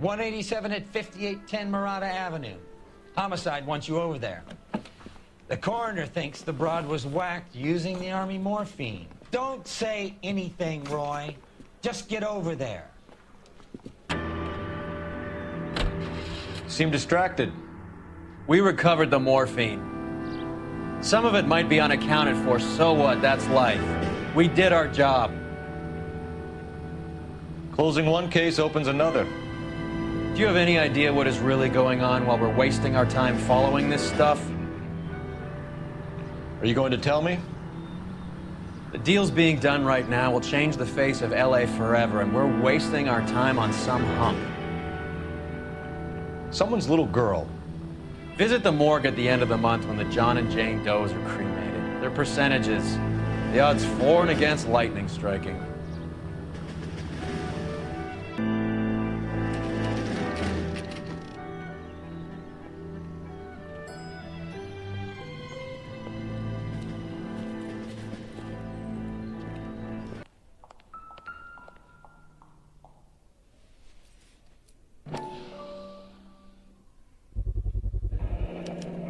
187 at 5810 Murata Avenue. Homicide wants you over there. The coroner thinks the broad was whacked using the army morphine. Don't say anything, Roy. Just get over there. Seem distracted. We recovered the morphine. Some of it might be unaccounted for, so what? That's life. We did our job. Closing one case opens another. Do you have any idea what is really going on while we're wasting our time following this stuff? Are you going to tell me? The deals being done right now will change the face of LA forever, and we're wasting our time on some hump. Someone's little girl. Visit the morgue at the end of the month when the John and Jane Does are cremated. Their percentages, the odds for and against lightning striking.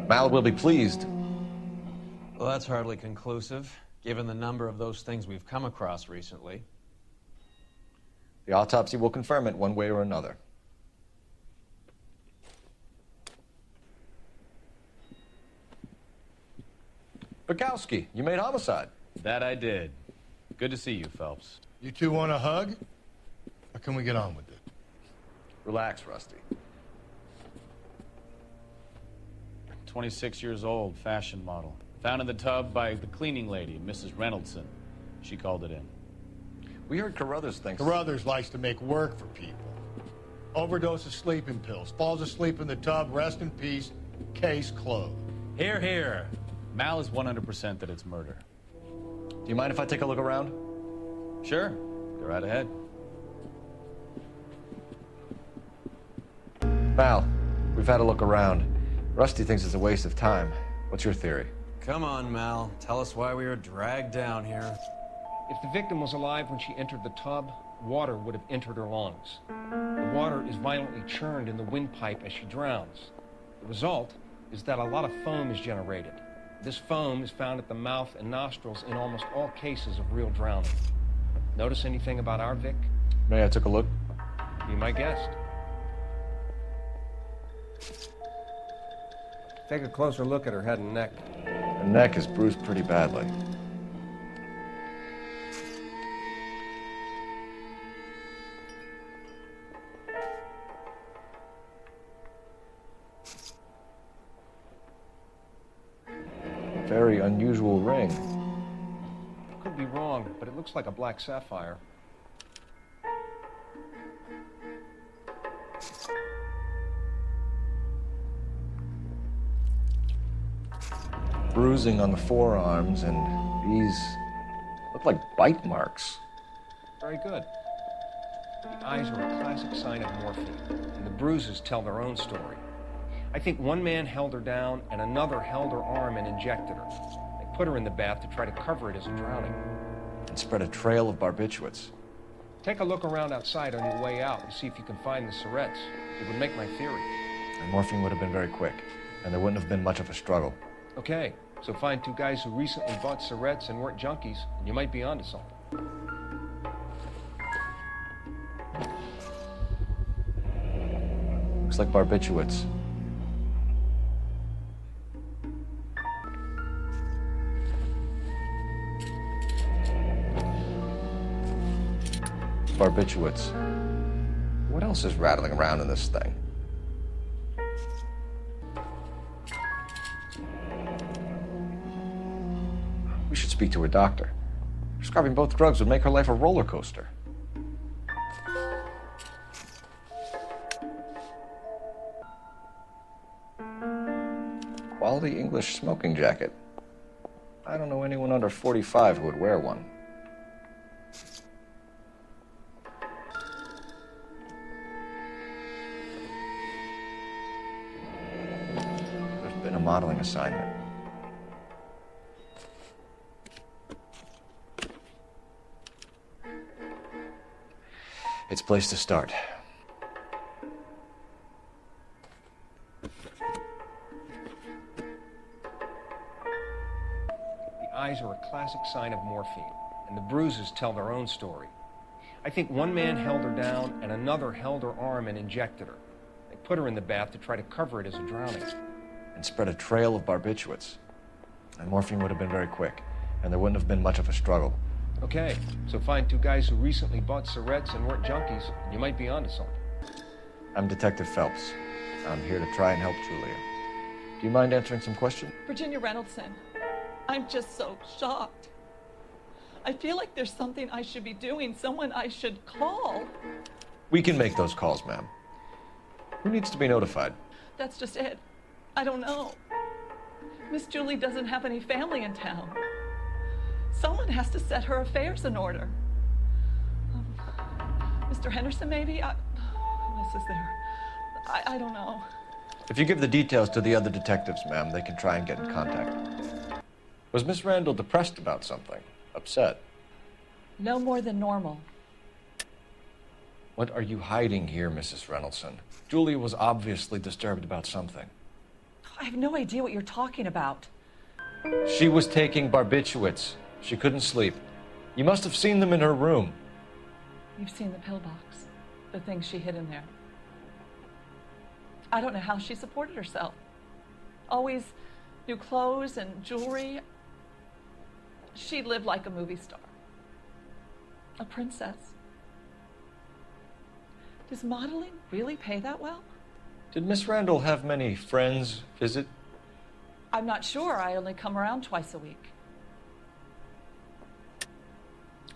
Mal will be pleased. Well, that's hardly conclusive, given the number of those things we've come across recently. The autopsy will confirm it one way or another. Bukowski, you made homicide. That I did. Good to see you, Phelps. You two want a hug? Or can we get on with it? Relax, Rusty. 26 years old, fashion model. Found in the tub by the cleaning lady, Mrs. Reynoldson. She called it in. We heard Carruthers thinks... Carruthers likes to make work for people. Overdose of sleeping pills. Falls asleep in the tub. Rest in peace. Case closed. Here, here. Mal is 100% that it's murder. Do you mind if I take a look around? Sure. Go right ahead. Mal, we've had a look around. Rusty thinks it's a waste of time. What's your theory? Come on, Mal. Tell us why we were dragged down here. If the victim was alive when she entered the tub, water would have entered her lungs. The water is violently churned in the windpipe as she drowns. The result is that a lot of foam is generated. This foam is found at the mouth and nostrils in almost all cases of real drowning. Notice anything about our Vic? May I take a look? Be my guest. Take a closer look at her head and neck. Her neck is bruised pretty badly. A very unusual ring. Could be wrong, but it looks like a black sapphire. Bruising on the forearms, and these look like bite marks. Very good. The eyes are a classic sign of morphine, and the bruises tell their own story. I think one man held her down, and another held her arm and injected her. They put her in the bath to try to cover it as a drowning. And spread a trail of barbiturates. Take a look around outside on your way out and see if you can find the syrettes. It would make my theory. And morphine would have been very quick, and there wouldn't have been much of a struggle. Okay, so find two guys who recently bought syrettes and weren't junkies, and you might be onto something. Looks like barbiturates. Barbiturates. What else is rattling around in this thing? We should speak to her doctor. Prescribing both drugs would make her life a roller coaster. Quality English smoking jacket. I don't know anyone under 45 who would wear one. There's been a modeling assignment. It's a place to start. classic sign of morphine, and the bruises tell their own story. I think one man held her down and another held her arm and injected her. They put her in the bath to try to cover it as a drowning. And spread a trail of barbiturates. And morphine would have been very quick, and there wouldn't have been much of a struggle. Okay, so find two guys who recently bought cigarettes and weren't junkies, and you might be onto something. I'm Detective Phelps. I'm here to try and help Julia. Do you mind answering some questions? Virginia Reynoldson, I'm just so shocked. I feel like there's something I should be doing, someone I should call. We can make those calls, ma'am. Who needs to be notified? That's just it. I don't know. Miss Julie doesn't have any family in town. Someone has to set her affairs in order. Mr. Henderson, maybe? Who else is there? I don't know. If you give the details to the other detectives, ma'am, they can try and get in contact. Was Miss Randall depressed about something? Upset? No more than normal. What are you hiding here, Mrs. Reynoldson? Julia was obviously disturbed about something. I have no idea what you're talking about. She was taking barbiturates. She couldn't sleep. You must have seen them in her room. You've seen the pillbox, the things she hid in there. I don't know how she supported herself. Always new clothes and jewelry. She lived like a movie star. A princess. Does modeling really pay that well? Did Miss Randall have many friends visit? I'm not sure. I only come around twice a week.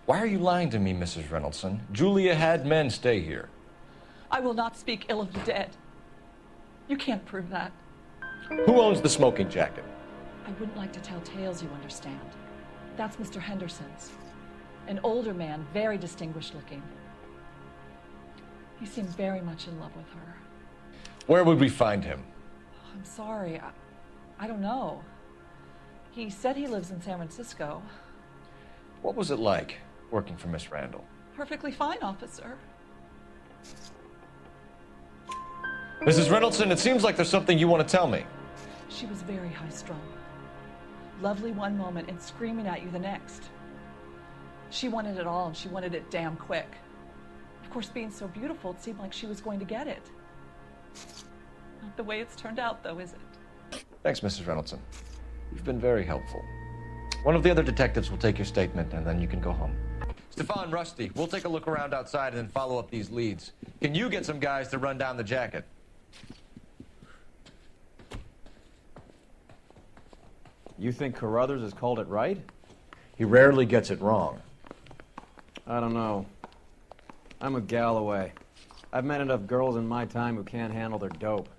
Why are you lying to me, Mrs. Reynoldson? Julia had men stay here. I will not speak ill of the dead. You can't prove that. Who owns the smoking jacket? I wouldn't like to tell tales, you understand. That's Mr. Henderson's. An older man, very distinguished looking. He seemed very much in love with her. Where would we find him? I'm sorry. I don't know. He said he lives in San Francisco. What was it like working for Miss Randall? Perfectly fine, officer. Mrs. Reynoldson, it seems like there's something you want to tell me. She was very high-strung. Lovely one moment and screaming at you the next. She wanted it all, and she wanted it damn quick. Of course, being so beautiful, it seemed like she was going to get it. Not the way it's turned out, though, is it? Thanks, Mrs. Reynoldson. You've been very helpful. One of the other detectives will take your statement, and then you can go home. Stefan, Rusty, we'll take a look around outside and then follow up these leads. Can you get some guys to run down the jacket? You think Carruthers has called it right? He rarely gets it wrong. I don't know. I'm a Galloway. I've met enough girls in my time who can't handle their dope.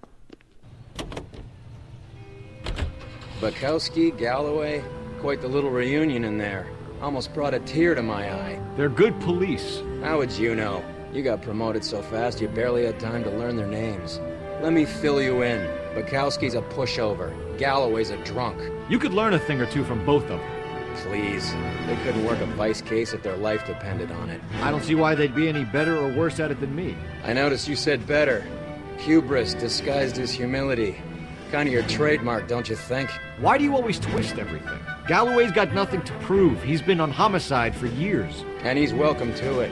Bukowski, Galloway, quite the little reunion in there. Almost brought a tear to my eye. They're good police. How would you know? You got promoted so fast you barely had time to learn their names. Let me fill you in. Bukowski's a pushover. Galloway's a drunk. You could learn a thing or two from both of them. Please. They couldn't work a vice case if their life depended on it. I don't see why they'd be any better or worse at it than me. I noticed you said better. Hubris disguised as humility. Kind of your trademark, don't you think? Why do you always twist everything? Galloway's got nothing to prove. He's been on homicide for years. And he's welcome to it.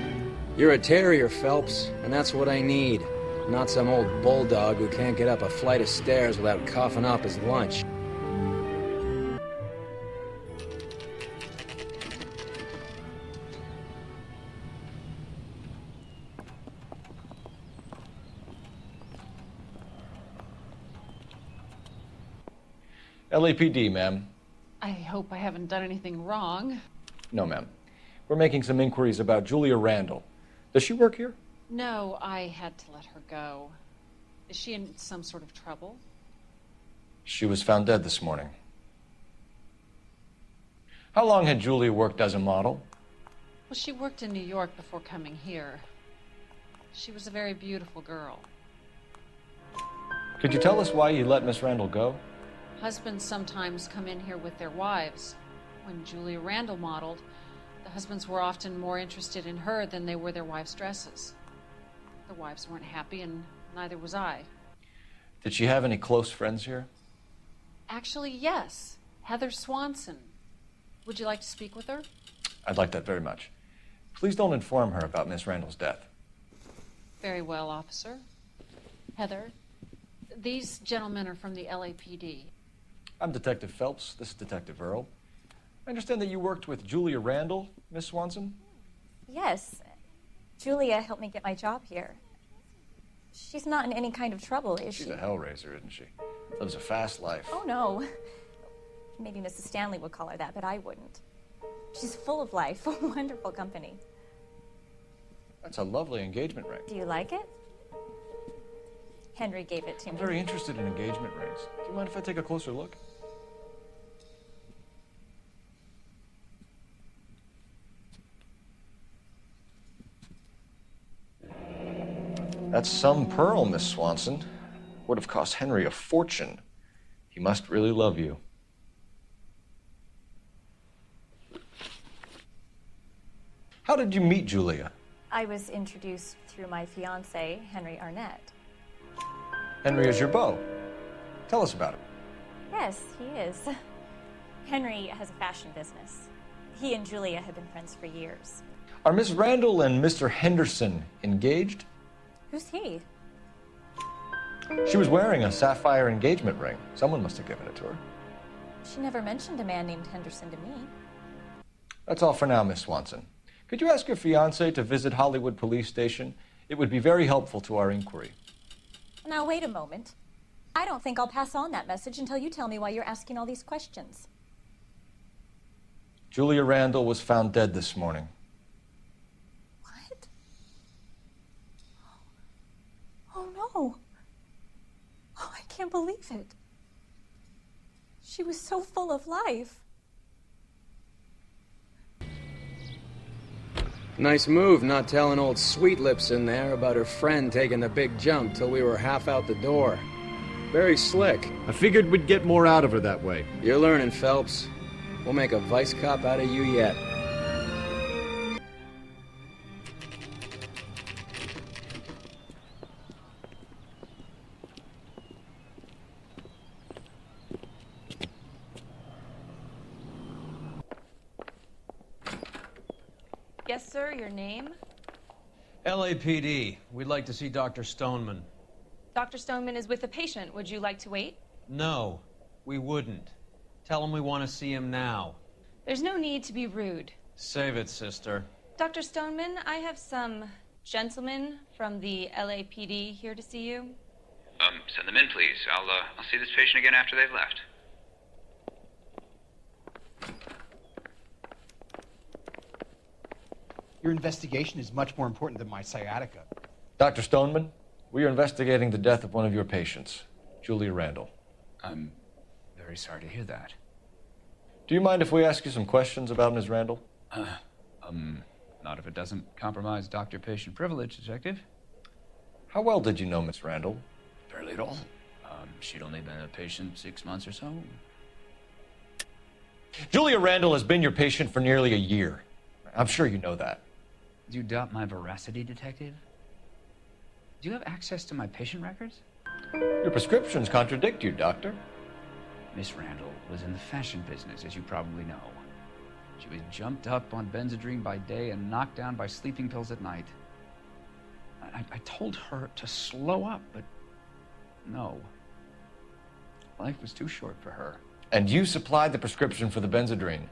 You're a terrier, Phelps, and that's what I need. Not some old bulldog who can't get up a flight of stairs without coughing up his lunch. LAPD, ma'am. I hope I haven't done anything wrong. No, ma'am. We're making some inquiries about Julia Randall. Does she work here? No, I had to let her go. Is she in some sort of trouble? She was found dead this morning. How long had Julia worked as a model? Well, she worked in New York before coming here. She was a very beautiful girl. Could you tell us why you let Miss Randall go? Husbands sometimes come in here with their wives. When Julia Randall modeled, the husbands were often more interested in her than they were their wives' dresses. The wives weren't happy, and neither was I. Did she have any close friends here? Actually, yes. Heather Swanson. Would you like to speak with her? I'd like that very much. Please don't inform her about Miss Randall's death. Very well, officer. Heather, these gentlemen are from the LAPD. I'm Detective Phelps. This is Detective Earl. I understand that you worked with Julia Randall, Miss Swanson? Yes. Julia helped me get my job here. She's not in any kind of trouble, is she? She's a hellraiser, isn't she? Lives a fast life. Oh, no. Maybe Mrs. Stanley would call her that, but I wouldn't. She's full of life, wonderful company. That's a lovely engagement ring. Do you like it? Henry gave it to I'm me. very interested in engagement rings. Do you mind if I take a closer look? That's some pearl, Miss Swanson. Would have cost Henry a fortune. He must really love you. How did you meet Julia? I was introduced through my fiancé, Henry Arnett. Henry is your beau. Tell us about him. Yes, he is. Henry has a fashion business. He and Julia have been friends for years. Are Miss Randall and Mr. Henderson engaged? Who's he? She was wearing a sapphire engagement ring. Someone must have given it to her. She never mentioned a man named Henderson to me. That's all for now, Miss Swanson. Could you ask your fiancé to visit Hollywood Police Station? It would be very helpful to our inquiry. Now, wait a moment. I don't think I'll pass on that message until you tell me why you're asking all these questions. Julia Randall was found dead this morning. What? Oh, no. Oh, I can't believe it. She was so full of life. Nice move not telling old Sweet Lips in there about her friend taking the big jump till we were half out the door. Very slick. I figured we'd get more out of her that way. You're learning, Phelps. We'll make a vice cop out of you yet. Yes, sir, your name? LAPD. We'd like to see Dr. Stoneman. Dr. Stoneman is with a patient. Would you like to wait? No, we wouldn't. Tell him we want to see him now. There's no need to be rude. Save it, sister. Dr. Stoneman, I have some gentlemen from the LAPD here to see you. Send them in, please. I'll see this patient again after they've left. Your investigation is much more important than my sciatica. Dr. Stoneman, we are investigating the death of one of your patients, Julia Randall. I'm very sorry to hear that. Do you mind if we ask you some questions about Ms. Randall? Not if it doesn't compromise doctor-patient privilege, Detective. How well did you know Miss Randall? Barely at all. She'd only been a patient 6 months or so. Julia Randall has been your patient for nearly a year. I'm sure you know that. Do you doubt my veracity, Detective? Do you have access to my patient records? Your prescriptions contradict you, Doctor. Miss Randall was in the fashion business, as you probably know. She was jumped up on Benzedrine by day and knocked down by sleeping pills at night. I told her to slow up, but no. Life was too short for her. And you supplied the prescription for the Benzedrine.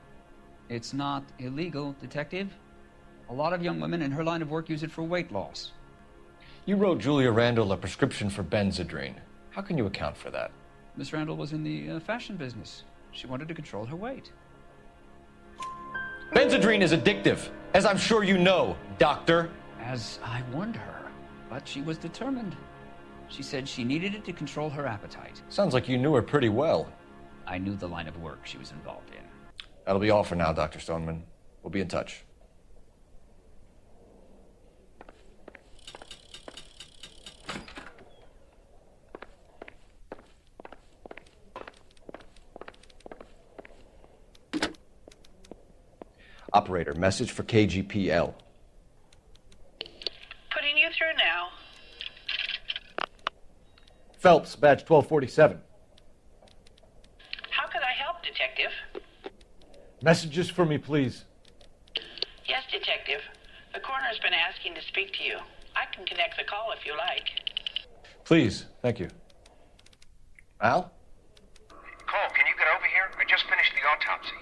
It's not illegal, Detective. A lot of young women in her line of work use it for weight loss. You wrote Julia Randall a prescription for Benzedrine. How can you account for that? Miss Randall was in the fashion business. She wanted to control her weight. Benzedrine is addictive, as I'm sure you know, Doctor. As I warned her, but she was determined. She said she needed it to control her appetite. Sounds like you knew her pretty well. I knew the line of work she was involved in. That'll be all for now, Dr. Stoneman. We'll be in touch. Operator, message for KGPL. Putting you through now. Phelps, badge 1247. How can I help, Detective? Messages for me, please. Yes, Detective. The coroner's been asking to speak to you. I can connect the call if you like. Please, thank you. Al? Cole, can you get over here? I just finished the autopsy.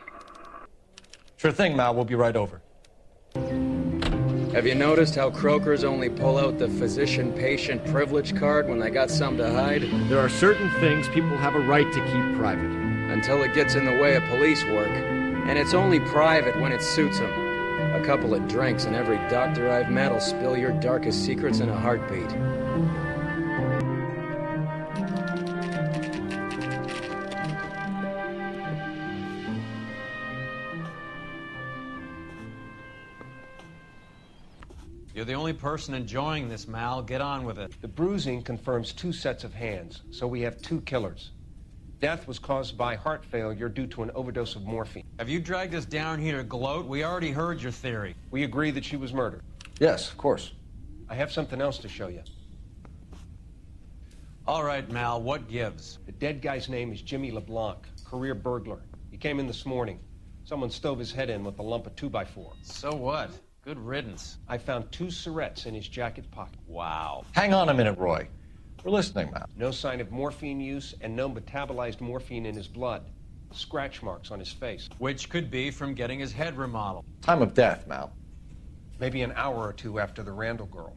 Sure thing, Mal. We'll be right over. Have you noticed how croakers only pull out the physician-patient privilege card when they got something to hide? There are certain things people have a right to keep private. Until it gets in the way of police work. And it's only private when it suits them. A couple of drinks and every doctor I've met will spill your darkest secrets in a heartbeat. You're the only person enjoying this, Mal. Get on with it. The bruising confirms 2 sets of hands, so we have 2 killers. Death was caused by heart failure due to an overdose of morphine. Have you dragged us down here to gloat? We already heard your theory. We agree that she was murdered. Yes, of course. I have something else to show you. All right, Mal, what gives? The dead guy's name is Jimmy LeBlanc, career burglar. He came in this morning. Someone stove his head in with a lump of 2x4. So what? Good riddance. I found 2 cigarettes in his jacket pocket. Wow. Hang on a minute, Roy. We're listening, Mal. No sign of morphine use and no metabolized morphine in his blood. Scratch marks on his face. Which could be from getting his head remodeled. Time of death, Mal. Maybe an hour or 2 after the Randall girl.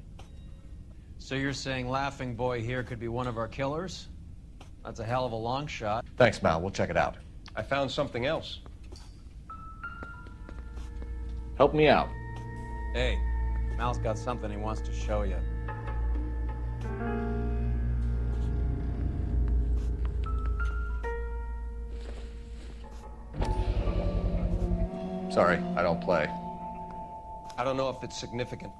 So you're saying Laughing Boy here could be one of our killers? That's a hell of a long shot. Thanks, Mal. We'll check it out. I found something else. Help me out. Hey, Mal's got something he wants to show you. Sorry, I don't play. I don't know if it's significant.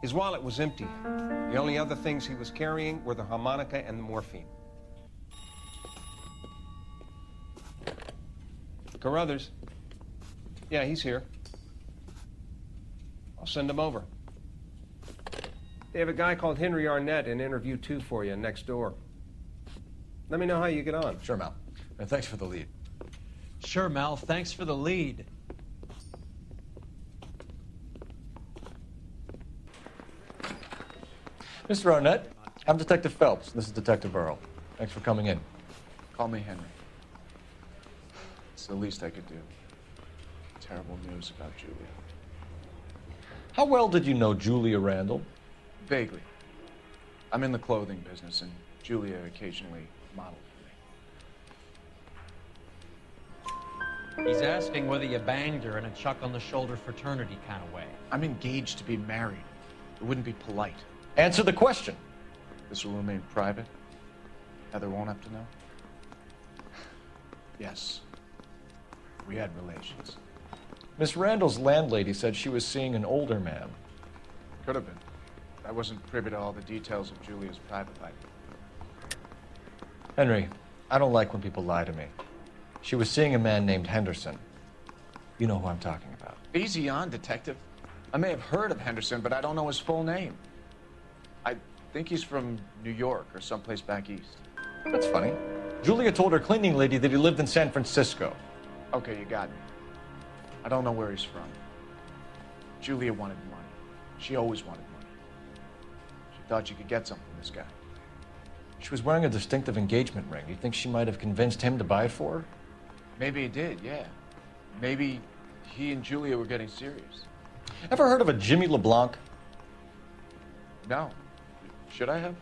His wallet was empty. The only other things he was carrying were the harmonica and the morphine. Carruthers. Yeah, he's here. I'll send him over. They have a guy called Henry Arnett in interview 2 for you next door. Let me know how you get on. Sure, Mal. And thanks for the lead. Sure, Mal. Thanks for the lead. Mr. Arnett, I'm Detective Phelps. This is Detective Earl. Thanks for coming in. Call me Henry. It's the least I could do. Terrible news about Julia. How well did you know Julia Randall? Vaguely. I'm in the clothing business, and Julia occasionally modeled for me. He's asking whether you banged her in a chuck-on-the-shoulder fraternity kind of way. I'm engaged to be married. It wouldn't be polite. Answer the question. This will remain private. Heather won't have to know. Yes. We had relations. Miss Randall's landlady said she was seeing an older man. Could have been. I wasn't privy to all the details of Julia's private life. Henry, I don't like when people lie to me. She was seeing a man named Henderson. You know who I'm talking about. Easy on, Detective. I may have heard of Henderson, but I don't know his full name. I think he's from New York or someplace back east. That's funny. Julia told her cleaning lady that he lived in San Francisco. Okay, you got me. I don't know where he's from. Julia wanted money. She always wanted money. She thought she could get something from this guy. She was wearing a distinctive engagement ring. You think she might have convinced him to buy it for her? Maybe he did, yeah. Maybe he and Julia were getting serious. Ever heard of a Jimmy LeBlanc? No. Should I have?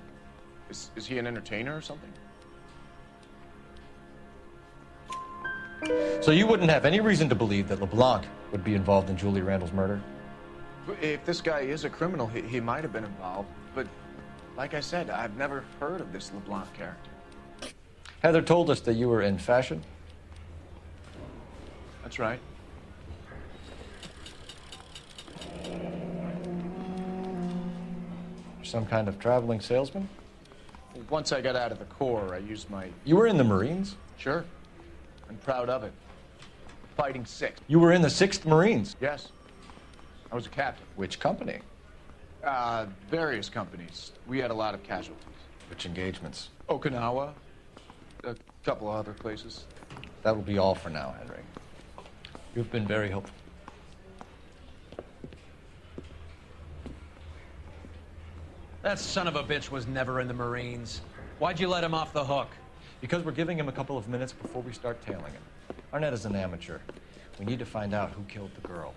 Is he an entertainer or something? So you wouldn't have any reason to believe that LeBlanc would be involved in Julie Randall's murder? If this guy is a criminal, he might have been involved. But like I said, I've never heard of this LeBlanc character. Heather told us that you were in fashion. That's right. Some kind of traveling salesman? Once I got out of the Corps, I used my... You were in the Marines? Sure. I'm proud of it. Fighting 6th. You were in the 6th Marines? Yes. I was a captain. Which company? Various companies. We had a lot of casualties. Which engagements? Okinawa. A couple of other places. That will be all for now, Henry. You've been very helpful. That son of a bitch was never in the Marines. Why'd you let him off the hook? Because we're giving him a couple of minutes before we start tailing him. Arnett is an amateur. We need to find out who killed the girl.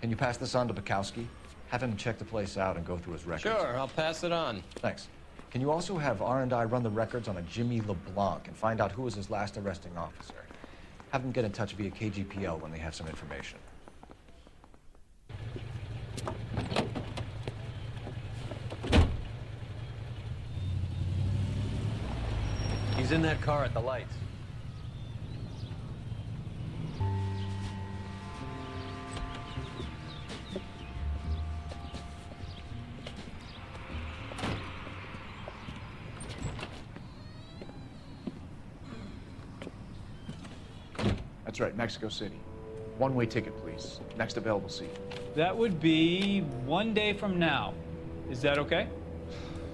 Can you pass this on to Bukowski? Have him check the place out and go through his records. Sure, I'll pass it on. Thanks. Can you also have R&I run the records on a Jimmy LeBlanc and find out who was his last arresting officer? Have them get in touch via KGPL when they have some information. He's in that car at the lights. That's right, Mexico City. One-way ticket, please. Next available seat. That would be 1 day from now. Is that okay?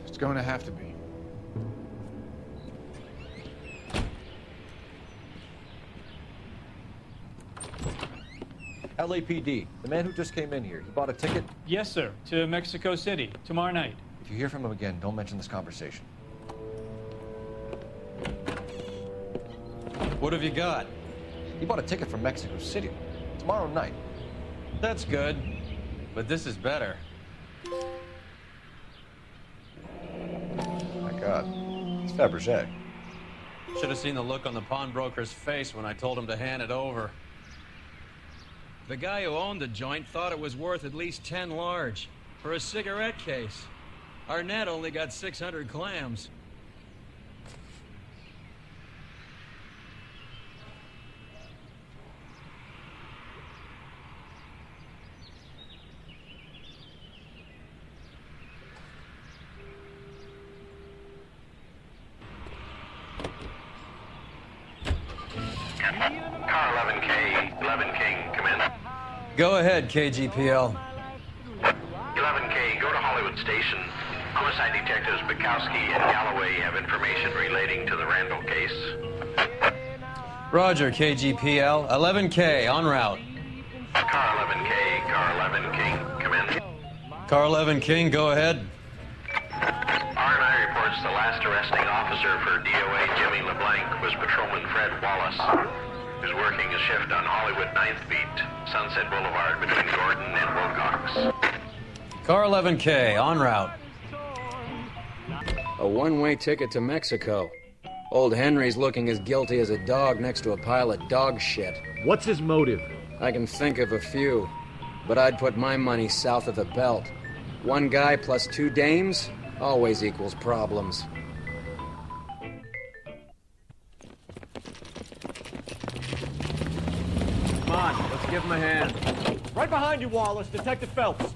It's going to have to be. LAPD, the man who just came in here, he bought a ticket? Yes, sir. To Mexico City, tomorrow night. If you hear from him again, don't mention this conversation. What have you got? He bought a ticket from Mexico City tomorrow night. That's good, but this is better. My God, it's Fabergé. Should have seen the look on the pawnbroker's face when I told him to hand it over. The guy who owned the joint thought it was worth at least 10 large for a cigarette case. Arnett only got 600 clams. Car 11K, 11 King, come in. Go ahead, KGPL. 11K, go to Hollywood Station. Homicide detectives Bukowski and Galloway have information relating to the Randall case. Roger, KGPL. 11K, en route. Car 11K, car 11 King, come in. Car 11 King, go ahead. R&I reports the last arresting officer for DOA Jimmy LeBlanc was Patrolman Fred Wallace, who's working a shift on Hollywood 9th Beat, Sunset Boulevard between Gordon and Wilcox. Car 11K, en route. A one-way ticket to Mexico. Old Henry's looking as guilty as a dog next to a pile of dog shit. What's his motive? I can think of a few, but I'd put my money south of the belt. One guy plus 2 dames always equals problems. Come on, let's give him a hand. Right behind you, Wallace. Detective Phelps.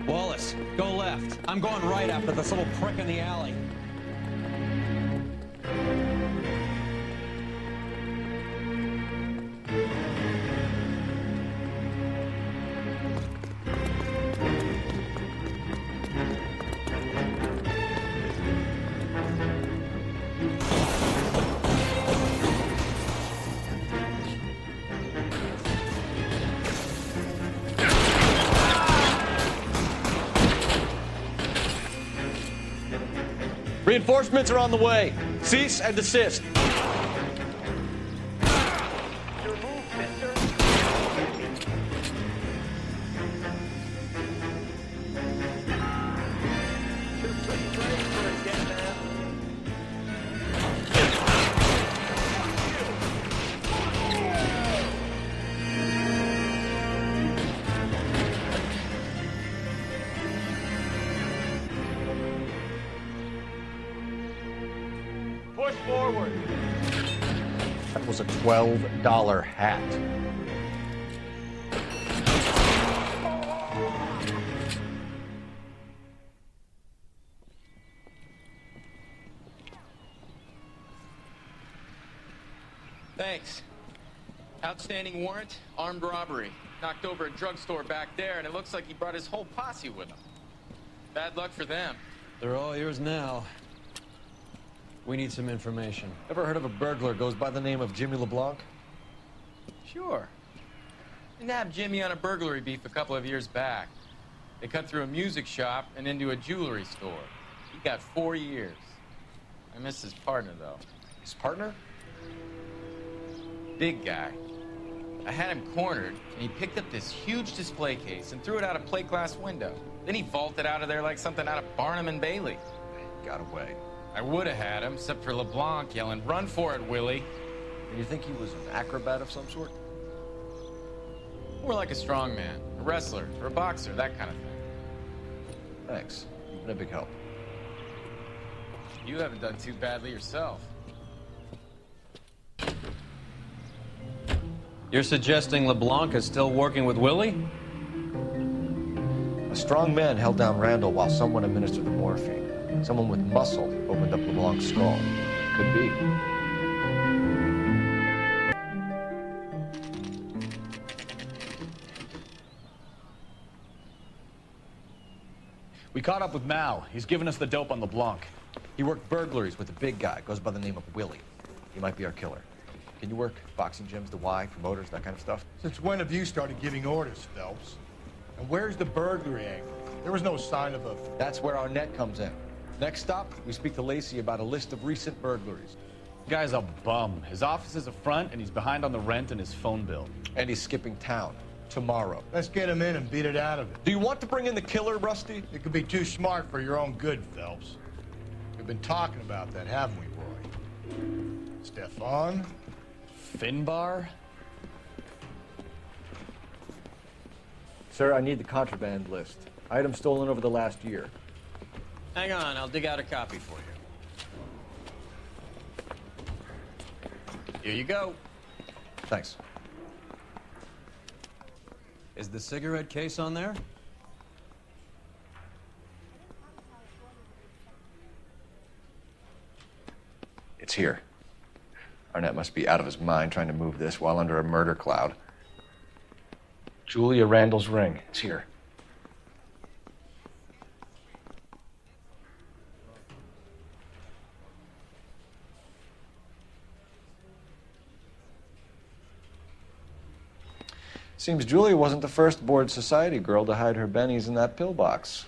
Wallace, go left. I'm going right after this little prick in the alley. Reinforcements are on the way. Cease and desist. Push forward. That was a $12 hat. Thanks. Outstanding warrant, armed robbery. Knocked over a drugstore back there, and it looks like he brought his whole posse with him. Bad luck for them. They're all yours now. We need some information. Ever heard of a burglar goes by the name of Jimmy LeBlanc? Sure. We nabbed Jimmy on a burglary beef a couple of years back. They cut through a music shop and into a jewelry store. He got 4 years. I miss his partner, though. His partner? Big guy. I had him cornered, and he picked up this huge display case and threw it out a plate glass window. Then he vaulted out of there like something out of Barnum and Bailey. Got away. I would have had him, except for LeBlanc yelling, "Run for it, Willie!" And you think he was an acrobat of some sort? More like a strongman, a wrestler, or a boxer, that kind of thing. Thanks. You've been a big help. You haven't done too badly yourself. You're suggesting LeBlanc is still working with Willie? A strong man held down Randall while someone administered the morphine. Someone with muscle opened up LeBlanc's skull. Could be. We caught up with Mal. He's given us the dope on LeBlanc. He worked burglaries with a big guy. Goes by the name of Willie. He might be our killer. Can you work boxing gyms, the Y, promoters, that kind of stuff? Since when have you started giving orders, Phelps? And where's the burglary angle? There was no sign of a... That's where our net comes in. Next stop, we speak to Lacey about a list of recent burglaries. Guy's a bum. His office is a front, and he's behind on the rent and his phone bill. And he's skipping town tomorrow. Let's get him in and beat it out of it. Do you want to bring in the killer, Rusty? It could be too smart for your own good, Phelps. We've been talking about that, haven't we, Roy? Stefan? Finbar? Sir, I need the contraband list. Items stolen over the last year. Hang on, I'll dig out a copy for you. Here you go. Thanks. Is the cigarette case on there? It's here. Arnett must be out of his mind trying to move this while under a murder cloud. Julia Randall's ring. It's here. Seems Julia wasn't the first bored society girl to hide her bennies in that pillbox.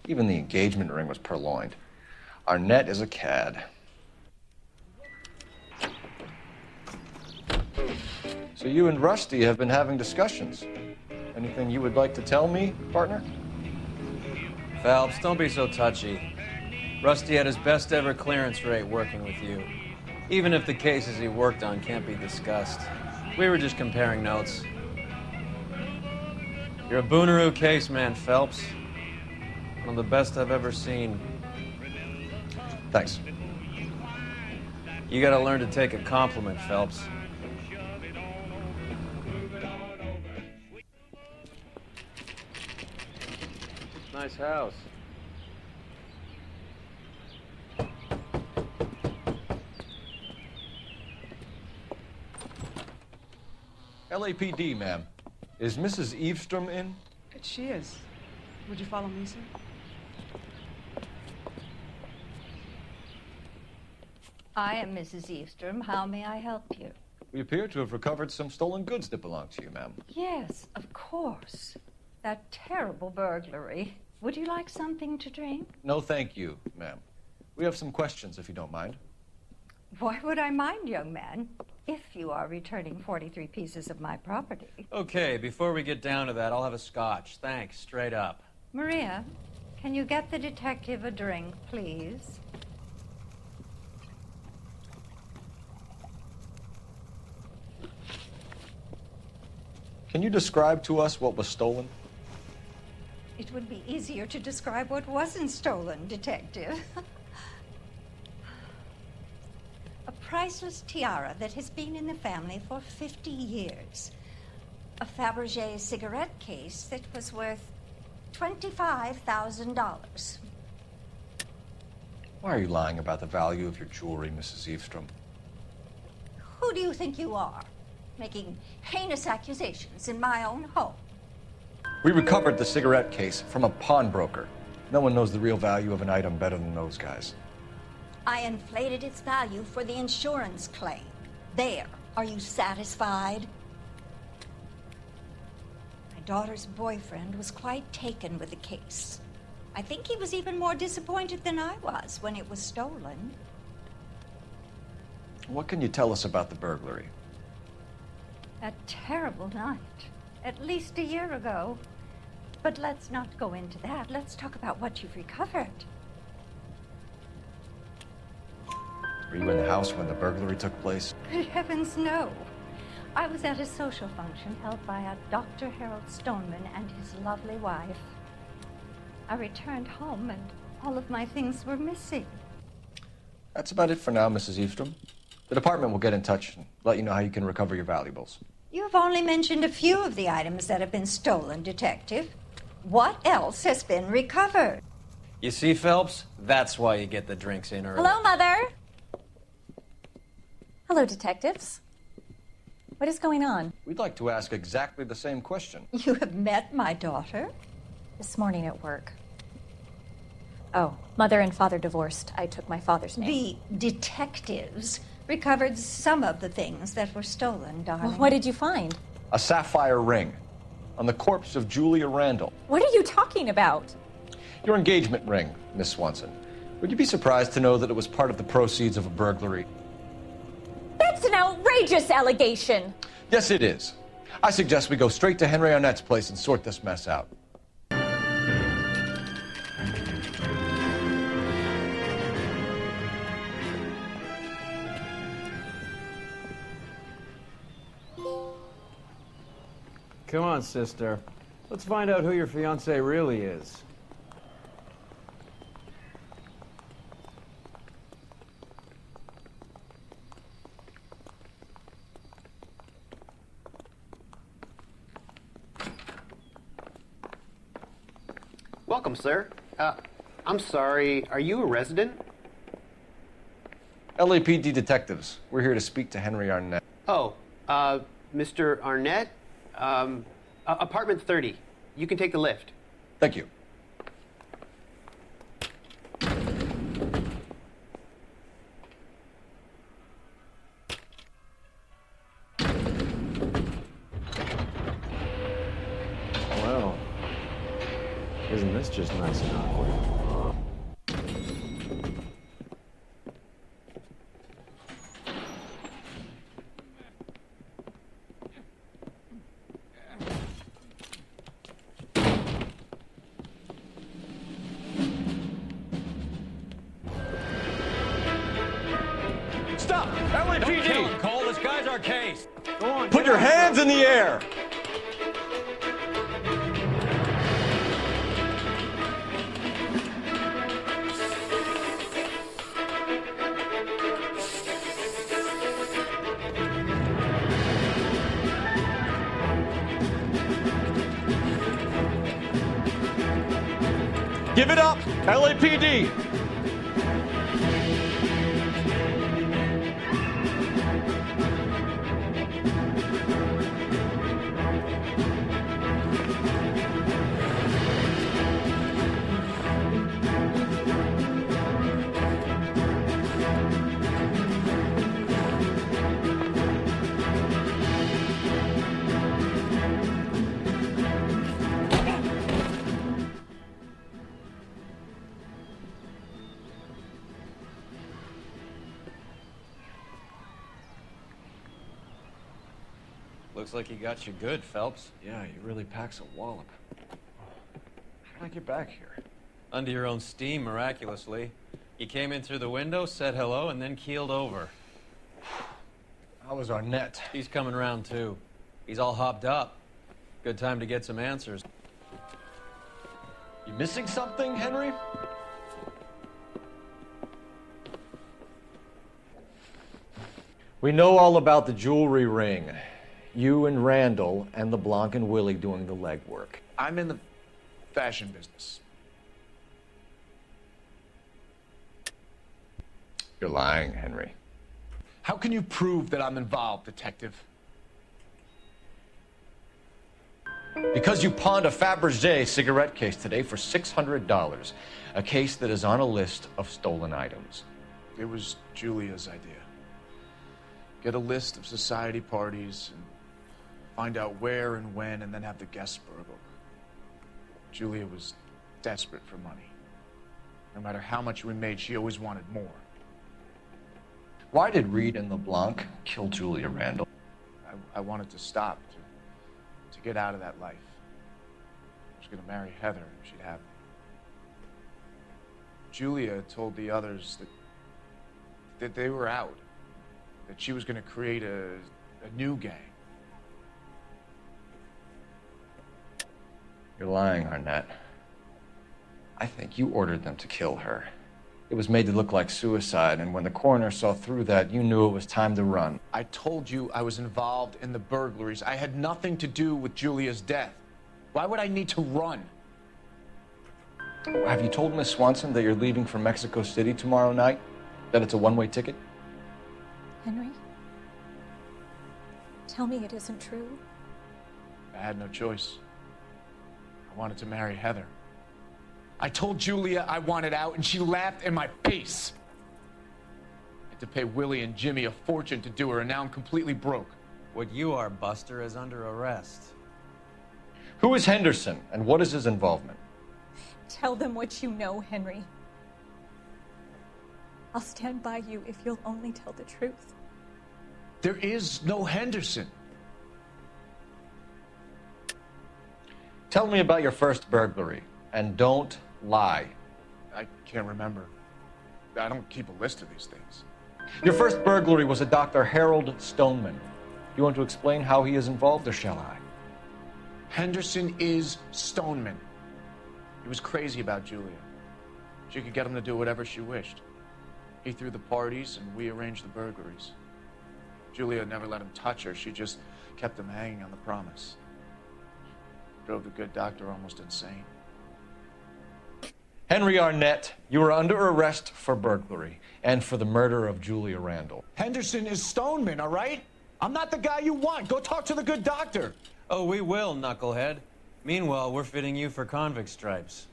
Even the engagement ring was purloined. Arnett is a cad. So you and Rusty have been having discussions. Anything you would like to tell me, partner? Phelps, don't be so touchy. Rusty had his best ever clearance rate working with you. Even if the cases he worked on can't be discussed. We were just comparing notes. You're a Booneroo case man, Phelps. One of the best I've ever seen. Thanks. You gotta learn to take a compliment, Phelps. Nice house. LAPD, ma'am. Is Mrs. Eavestrom in? She is. Would you follow me, sir? I am Mrs. Eavestrom. How may I help you? We appear to have recovered some stolen goods that belong to you, ma'am. Yes, of course. That terrible burglary. Would you like something to drink? No, thank you, ma'am. We have some questions, if you don't mind. Why would I mind, young man, if you are returning 43 pieces of my property? Okay, before we get down to that, I'll have a scotch. Thanks, straight up. Maria, can you get the detective a drink, please? Can you describe to us what was stolen? It would be easier to describe what wasn't stolen, Detective. A priceless tiara that has been in the family for 50 years. A Fabergé cigarette case that was worth $25,000. Why are you lying about the value of your jewelry, Mrs. Eavestrom? Who do you think you are, making heinous accusations in my own home? We recovered the cigarette case from a pawnbroker. No one knows the real value of an item better than those guys. I inflated its value for the insurance claim. There. Are you satisfied? My daughter's boyfriend was quite taken with the case. I think he was even more disappointed than I was when it was stolen. What can you tell us about the burglary? A terrible night. At least a year ago. But let's not go into that. Let's talk about what you've recovered. Were you in the house when the burglary took place? Good heavens, no. I was at a social function held by a Dr. Harold Stoneman and his lovely wife. I returned home and all of my things were missing. That's about it for now, Mrs. Eavestrom. The department will get in touch and let you know how you can recover your valuables. You have only mentioned a few of the items that have been stolen, Detective. What else has been recovered? You see, Phelps? That's why you get the drinks in early. Hello, Mother. Hello, detectives. What is going on? We'd like to ask exactly the same question. You have met my daughter? This morning at work. Oh, mother and father divorced. I took my father's name. The detectives recovered some of the things that were stolen, darling. Well, what did you find? A sapphire ring on the corpse of Julia Randall. What are you talking about? Your engagement ring, Miss Swanson. Would you be surprised to know that it was part of the proceeds of a burglary? That's an outrageous allegation. Yes, it is. I suggest we go straight to Henry Arnett's place and sort this mess out. Come on, sister. Let's find out who your fiancé really is. Welcome, sir. I'm sorry, are you a resident? LAPD detectives. We're here to speak to Henry Arnett. Oh, Mr. Arnett? Apartment 30. You can take the lift. Thank you. Well, isn't this just nice and awkward? Stop! LAPD! Don't kill him, Cole. This guy's our case. Go on. Put your hands in the air! Give it up, LAPD! Looks like he got you good, Phelps. Yeah, he really packs a wallop. How did I get back here? Under your own steam, miraculously. You came in through the window, said hello, and then keeled over. How was Arnett? He's coming around, too. He's all hopped up. Good time to get some answers. You missing something, Henry? We know all about the jewelry ring. You and Randall and LeBlanc and Willie doing the legwork. I'm in the Fashion business. You're lying, Henry. How can you prove that I'm involved, Detective? Because you pawned a Fabergé cigarette case today for $600. A case that is on a list of stolen items. It was Julia's idea. Get a list of society parties and find out where and when, and then have the guests burgled. Julia was desperate for money. No matter how much we made, she always wanted more. Why did Reed and LeBlanc kill Julia Randall? I wanted to stop, to get out of that life. I was going to marry Heather if she'd have me. Julia told the others that they were out, that she was going to create a new gang. You're lying, Arnett. I think you ordered them to kill her. It was made to look like suicide, and when the coroner saw through that, you knew it was time to run. I told you I was involved in the burglaries. I had nothing to do with Julia's death. Why would I need to run? Have you told Miss Swanson that you're leaving for Mexico City tomorrow night? That it's a one-way ticket? Henry? Tell me it isn't true. I had no choice. I wanted to marry Heather. I told Julia I wanted out, and she laughed in my face. I had to pay Willie and Jimmy a fortune to do her, and now I'm completely broke. What you are, Buster, is under arrest. Who is Henderson, and what is his involvement? Tell them what you know, Henry. I'll stand by you if you'll only tell the truth. There is no Henderson. Tell me about your first burglary, and don't lie. I can't remember. I don't keep a list of these things. Your first burglary was a Dr. Harold Stoneman. You want to explain how he is involved, or shall I? Henderson is Stoneman. He was crazy about Julia. She could get him to do whatever she wished. He threw the parties, and we arranged the burglaries. Julia never let him touch her. She just kept him hanging on the promise. Drove the good doctor almost insane. Henry Arnett, you are under arrest for burglary and for the murder of Julia Randall. Henderson is Stoneman, all right? I'm not the guy you want. Go talk to the good doctor. Oh, we will, knucklehead. Meanwhile, we're fitting you for convict stripes.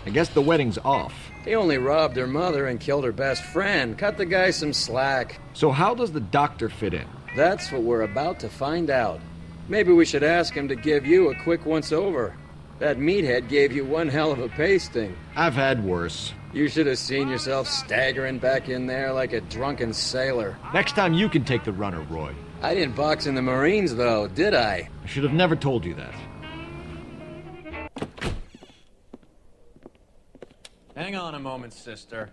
I guess the wedding's off. He only robbed her mother and killed her best friend. Cut the guy some slack. So how does the doctor fit in? That's what we're about to find out. Maybe we should ask him to give you a quick once-over. That meathead gave you one hell of a pasting. I've had worse. You should have seen yourself staggering back in there like a drunken sailor. Next time you can take the runner, Roy. I didn't box in the Marines, though, did I? I should have never told you that. Hang on a moment, sister.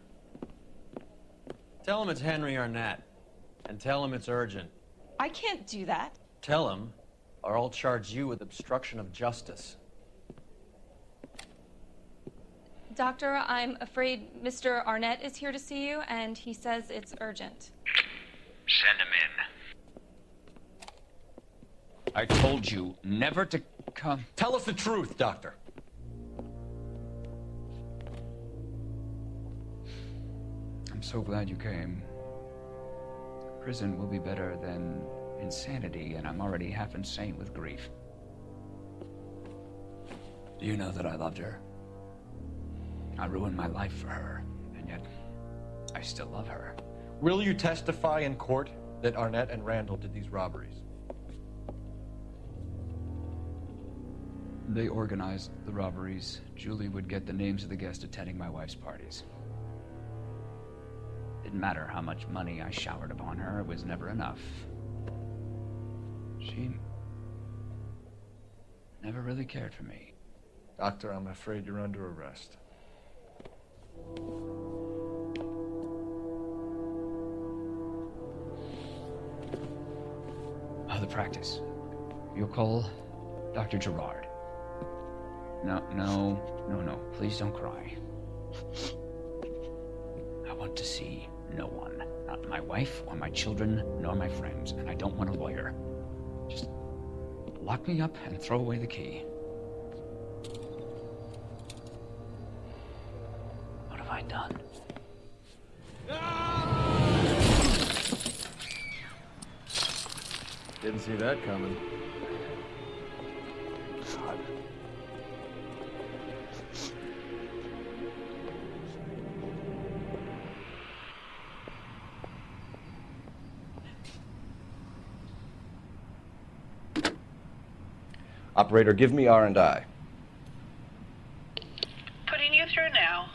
Tell him it's Henry Arnett. And tell him it's urgent. I can't do that. Tell him, or I'll charge you with obstruction of justice. Doctor, I'm afraid Mr. Arnett is here to see you, and he says it's urgent. Send him in. I told you never to come. Tell us the truth, Doctor. I'm so glad you came. Prison will be better than insanity, and I'm already half insane with grief. Do you know that I loved her? I ruined my life for her, and yet I still love her. Will you testify in court that Arnett and Randall did these robberies? They organized the robberies. Julie would get the names of the guests attending my wife's parties. Didn't matter how much money I showered upon her, it was never enough. She never really cared for me. Doctor, I'm afraid you're under arrest. The practice. You'll call Dr. Gerard. No. Please don't cry. I want to see no one. Not my wife or my children, nor my friends. And I don't want a lawyer. Just lock me up and throw away the key. What have I done? Didn't see that coming. God. Operator, give me R&I. Putting you through now.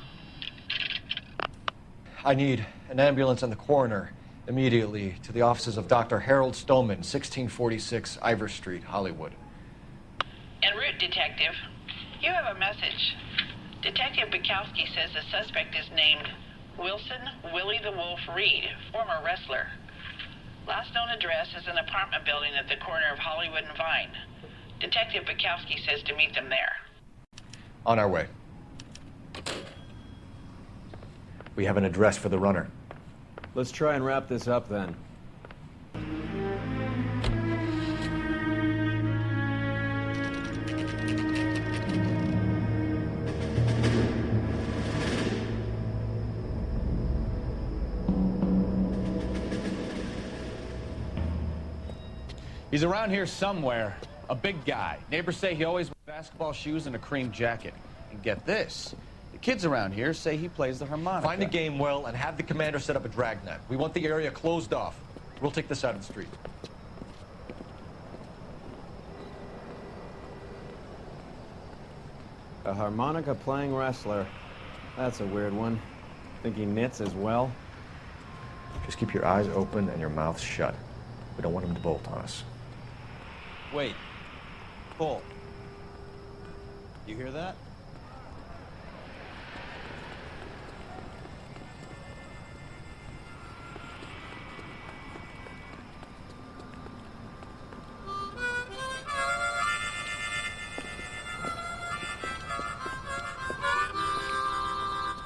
I need an ambulance and the coroner immediately to the offices of Dr. Harold Stoneman, 1646 Ivor Street, Hollywood. En route, Detective. You have a message. Detective Bukowski says the suspect is named Wilson Willie the Wolf Reed, former wrestler. Last known address is an apartment building at the corner of Hollywood and Vine. Detective Bukowski says to meet them there. On our way. We have an address for the runner. Let's try and wrap this up then. He's around here somewhere. A big guy. Neighbors say he always wears basketball shoes and a cream jacket. And get this. The kids around here say he plays the harmonica. Find the game well and have the commander set up a dragnet. We want the area closed off. We'll take this out of the street. A harmonica-playing wrestler. That's a weird one. Think he knits as well? Just keep your eyes open and your mouth shut. We don't want him to bolt on us. Wait. Bull. You hear that?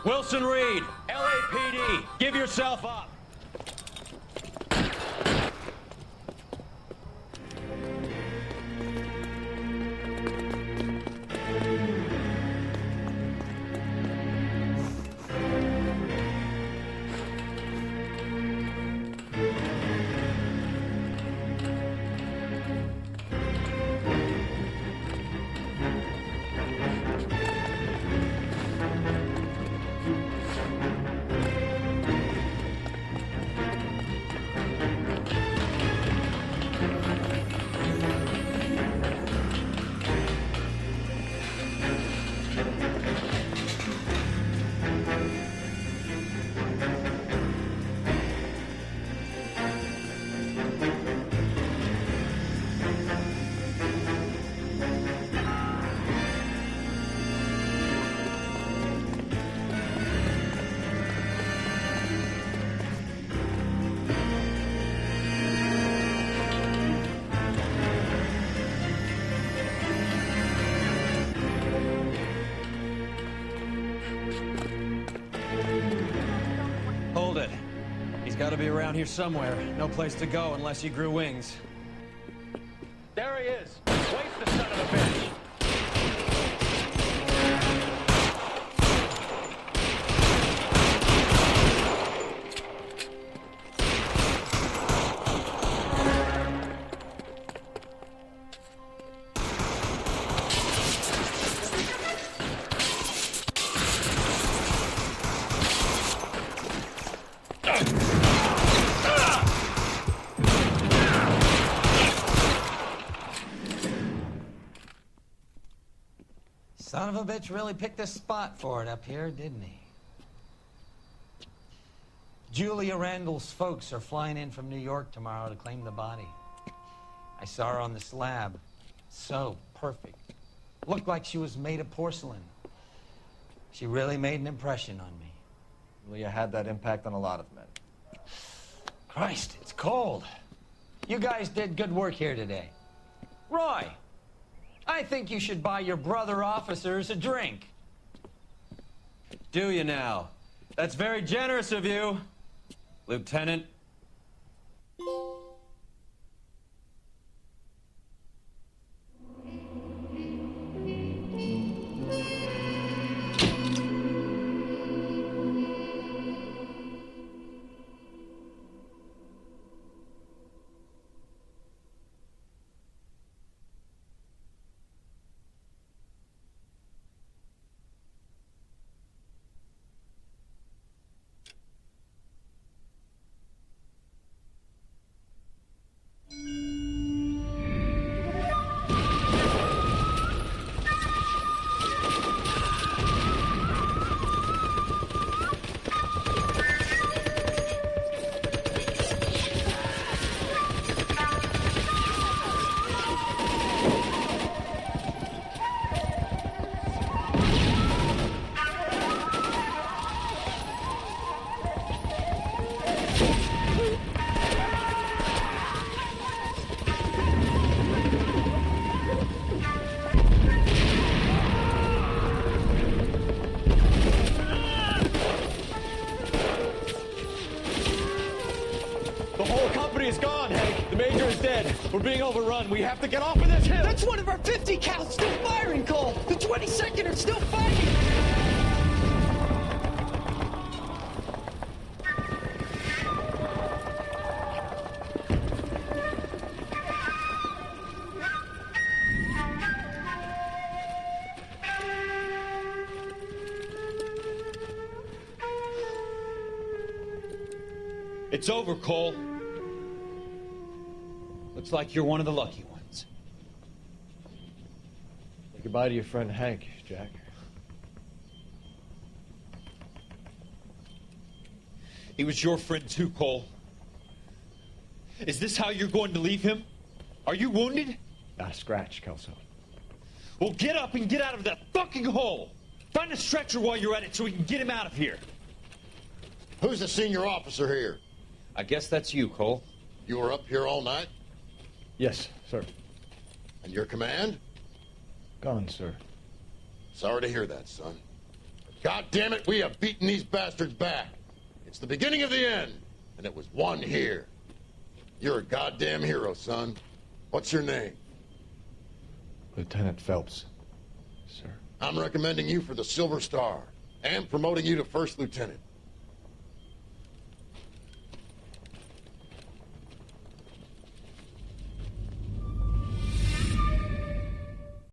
Wilson Reed, LAPD, give yourself up. Hold it. He's got to be around here somewhere. No place to go unless he grew wings. There he is. Waste the son of a bitch. Son of a bitch really picked a spot for it up here, didn't he? Julia Randall's folks are flying in from New York tomorrow to claim the body. I saw her on the slab. So perfect. Looked like she was made of porcelain. She really made an impression on me. Julia had that impact on a lot of men. Christ, it's cold. You guys did good work here today. Roy, I I think you should buy your brother officers a drink. Do you now? That's very generous of you, Lieutenant. We're being overrun. We have to get off of this hill. That's one of our 50 cal still firing, Cole. The 22nd are still fighting. It's over, Cole. Looks like you're one of the lucky ones. Say goodbye to your friend Hank, Jack. He was your friend too, Cole. Is this how you're going to leave him? Are you wounded? Not a scratch, Kelso. Well, get up and get out of that fucking hole! Find a stretcher while you're at it so we can get him out of here. Who's the senior officer here? I guess that's you, Cole. You were up here all night? Yes, sir. And your command? Gone, sir. Sorry to hear that, son. God damn it, we have beaten these bastards back. It's the beginning of the end, and it was one here. You're a goddamn hero, son. What's your name? Lieutenant Phelps, sir. I'm recommending you for the Silver Star, and promoting you to First Lieutenant.